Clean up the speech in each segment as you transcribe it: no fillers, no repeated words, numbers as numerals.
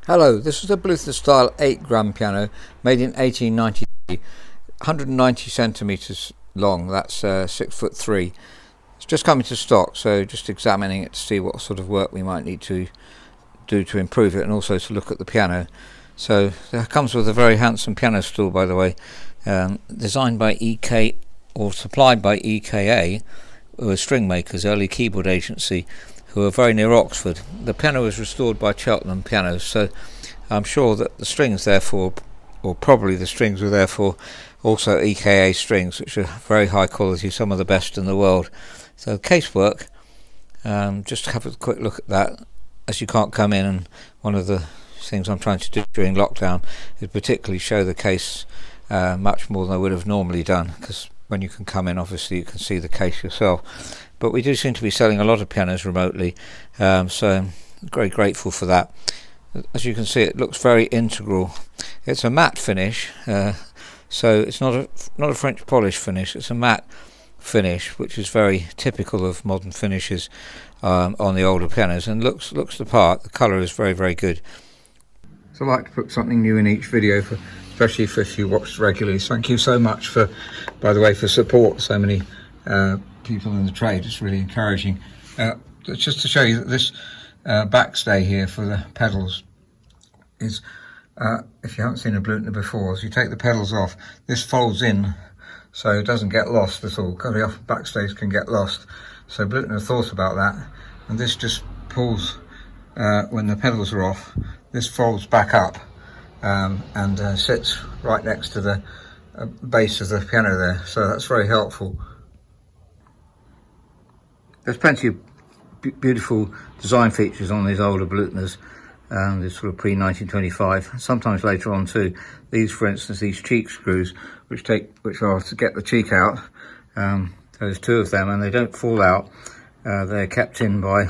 Hello, this is a Bluthner style 8-gram piano made in 1893, 190 centimetres long, that's 6'3". It's just coming to stock, so just examining it to see what sort of work we might need to do to improve it, and also to look at the piano. So it comes with a very handsome piano stool, by the way, designed by EK, or supplied by EKA, who are string makers, early keyboard agency, who are very near Oxford. The piano was restored by Cheltenham Pianos, so I'm sure that the strings therefore, or probably the strings were therefore also EKA strings, which are very high quality, some of the best in the world. So casework, just have a quick look at that, as you can't come in, and one of the things I'm trying to do during lockdown is particularly show the case much more than I would have normally done, because when you can come in, obviously you can see the case yourself. But we do seem to be selling a lot of pianos remotely, so I'm very grateful for that. As you can see, it looks very integral. It's a matte finish, so it's not a French polish finish. It's a matte finish, which is very typical of modern finishes on the older pianos, and looks the part. The colour is very, very good. So I like to put something new in each video, especially if you watch regularly. Thank you so much for, by the way, for support. So many people in the trade. It's really encouraging. Just to show you that this backstay here for the pedals is, if you haven't seen a Bluthner before, as you take the pedals off, this folds in so it doesn't get lost at all. Very often backstays can get lost, so Bluthner thought about that, and this just pulls when the pedals are off. This folds back up and sits right next to the base of the piano there, so that's very helpful. There's plenty of beautiful design features on these older Bluthners, this sort of pre-1925, sometimes later on too. These, for instance, these cheek screws, which are to get the cheek out. There's two of them, and they don't fall out. They're kept in by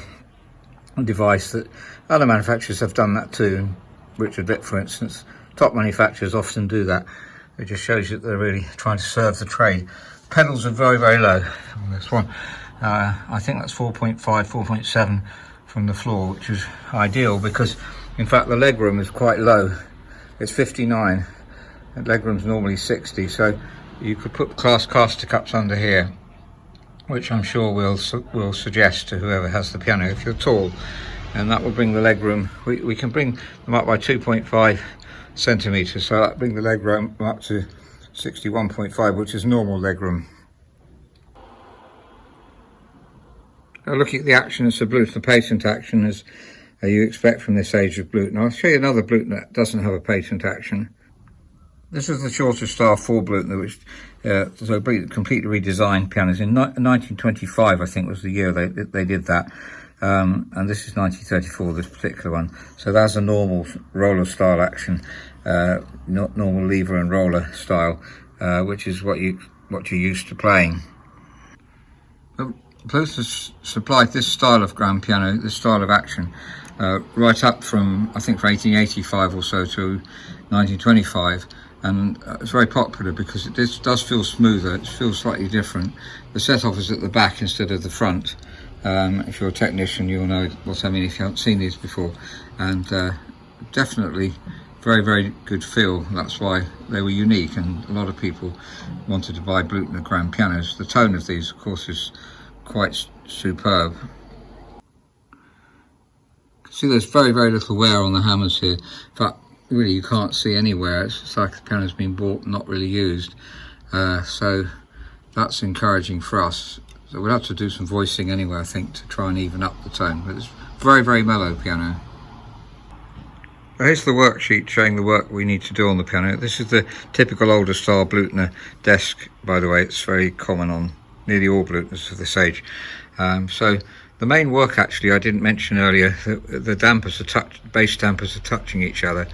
a device that other manufacturers have done that too. Richard Vitt, for instance, top manufacturers often do that. It just shows you that they're really trying to serve the trade. Pedals are very, very low on this one. I think that's 4.5, 4.7 from the floor, which is ideal because, in fact, the legroom is quite low. It's 59, and legroom's normally 60, so you could put glass caster cups under here, which I'm sure will suggest to whoever has the piano if you're tall, and that will bring the legroom. We can bring them up by 2.5 centimetres, so that bring the legroom up to 61.5, which is normal legroom. Looking at the action, it's a Bluthner patent action, as you expect from this age of Bluthner. I'll show you another Bluthner that doesn't have a patent action. This is the shorter style 4 Bluthner, which is a completely redesigned pianos. In 1925, I think, was the year they did that. And this is 1934, this particular one. So that's a normal roller style action, not normal lever and roller style, which is what you're used to playing. Bluthner supplied this style of grand piano, this style of action, right up from, I think, from 1885 or so to 1925, and it's very popular because it does feel smoother. It feels slightly different. The set-off is at the back instead of the front. If you're a technician, you'll know what I mean if you haven't seen these before, and definitely very, very good feel. That's why they were unique, and a lot of people wanted to buy Bluthner grand pianos. The tone of these, of course, is quite superb. See, there's very, very little wear on the hammers here. In fact, really, you can't see any wear. It's like the piano's been bought and not really used. So that's encouraging for us. So we'll have to do some voicing anyway, I think, to try and even up the tone. But it's very, very mellow piano. Here's the worksheet showing the work we need to do on the piano. This is the typical older style Bluthner desk, by the way. It's very common on nearly all Bluthners of this age. So the main work, actually, I didn't mention earlier, the dampers bass dampers are touching each other.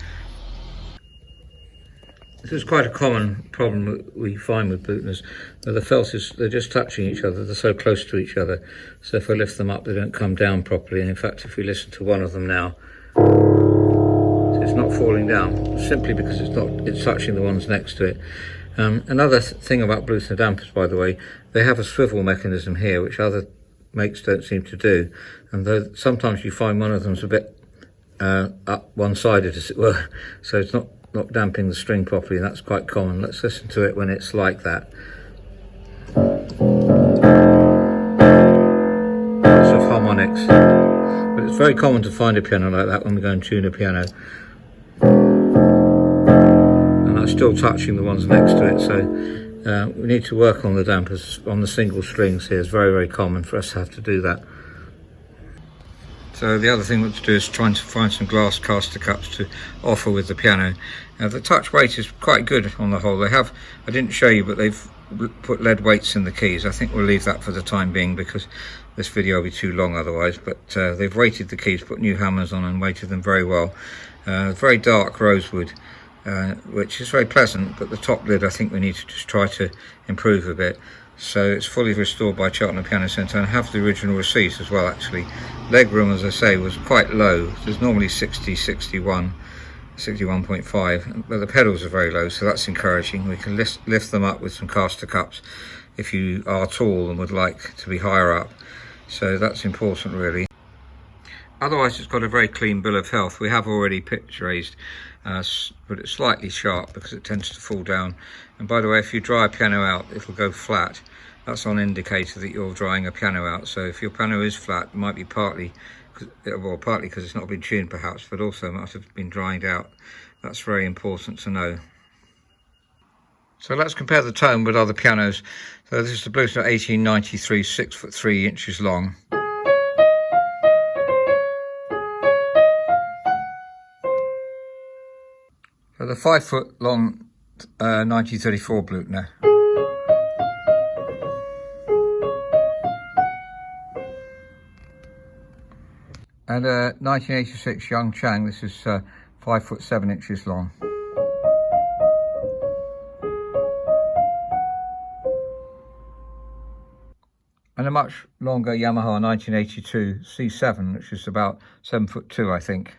This is quite a common problem that we find with Bluthners. The felt is, they're just touching each other, they're so close to each other. So if I lift them up, they don't come down properly. And in fact, if we listen to one of them now, it's not falling down, simply because it's touching the ones next to it. Another thing about Bluthner dampers, by the way, they have a swivel mechanism here, which other makes don't seem to do. And though sometimes you find one of them's a bit up one-sided, as it were, so it's not damping the string properly. That's quite common. Let's listen to it when it's like that. Lots of harmonics, but it's very common to find a piano like that when we go and tune a piano. And I'm still touching the ones next to it, so we need to work on the dampers on the single strings here. It's very, very common for us to have to do that. So the other thing to do is trying to find some glass caster cups to offer with the piano. The touch weight is quite good on the whole. They have, I didn't show you, but they've put lead weights in the keys. I think we'll leave that for the time being because this video will be too long otherwise. But they've weighted the keys, put new hammers on and weighted them very well. Very dark rosewood, which is very pleasant, but the top lid I think we need to just try to improve a bit. So it's fully restored by Cheltenham Piano Centre, and I have the original receipt as well actually. Legroom, as I say, was quite low. There's normally 60, 61, 61.5, but the pedals are very low, so that's encouraging. We can lift them up with some caster cups if you are tall and would like to be higher up. So that's important really. Otherwise it's got a very clean bill of health. We have already pitch raised, but it's slightly sharp because it tends to fall down. And by the way, if you dry a piano out, it'll go flat. That's an indicator that you're drying a piano out. So if your piano is flat, it might be partly because it's not been tuned perhaps, but also might have been dried out. That's very important to know. So let's compare the tone with other pianos. So this is the Bluthner 1893, 6 foot 3 inches long. So the 5 foot long 1934 Bluthner. And 1986 Young Chang, this is 5 foot 7 inches long. And a much longer Yamaha 1982 C7, which is about 7 foot 2, I think.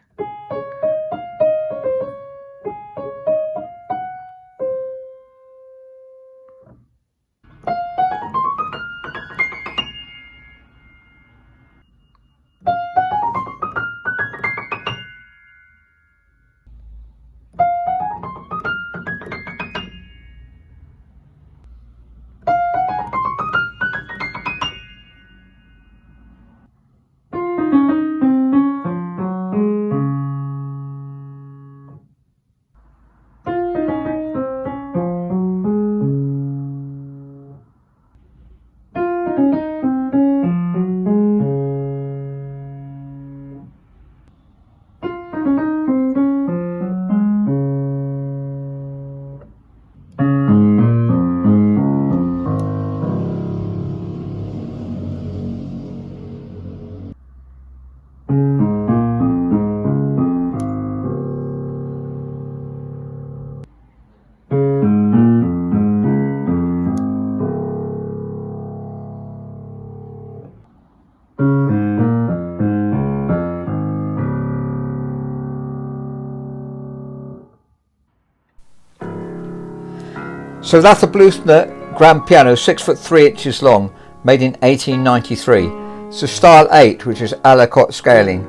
So that's a Bluthner grand piano, 6 foot 3 inches long, made in 1893. It's a style 8, which is a la carte scaling.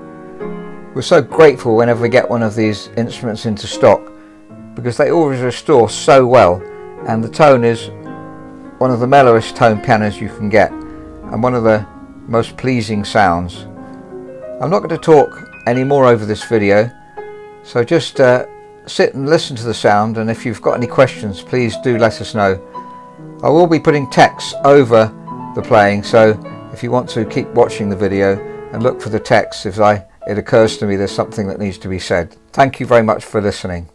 We're so grateful whenever we get one of these instruments into stock because they always restore so well, and the tone is one of the mellowest tone pianos you can get and one of the most pleasing sounds. I'm not going to talk any more over this video, so just sit and listen to the sound, and if you've got any questions please do let us know. I will be putting text over the playing, so if you want to keep watching the video and look for the text if it occurs to me there's something that needs to be said. Thank you very much for listening.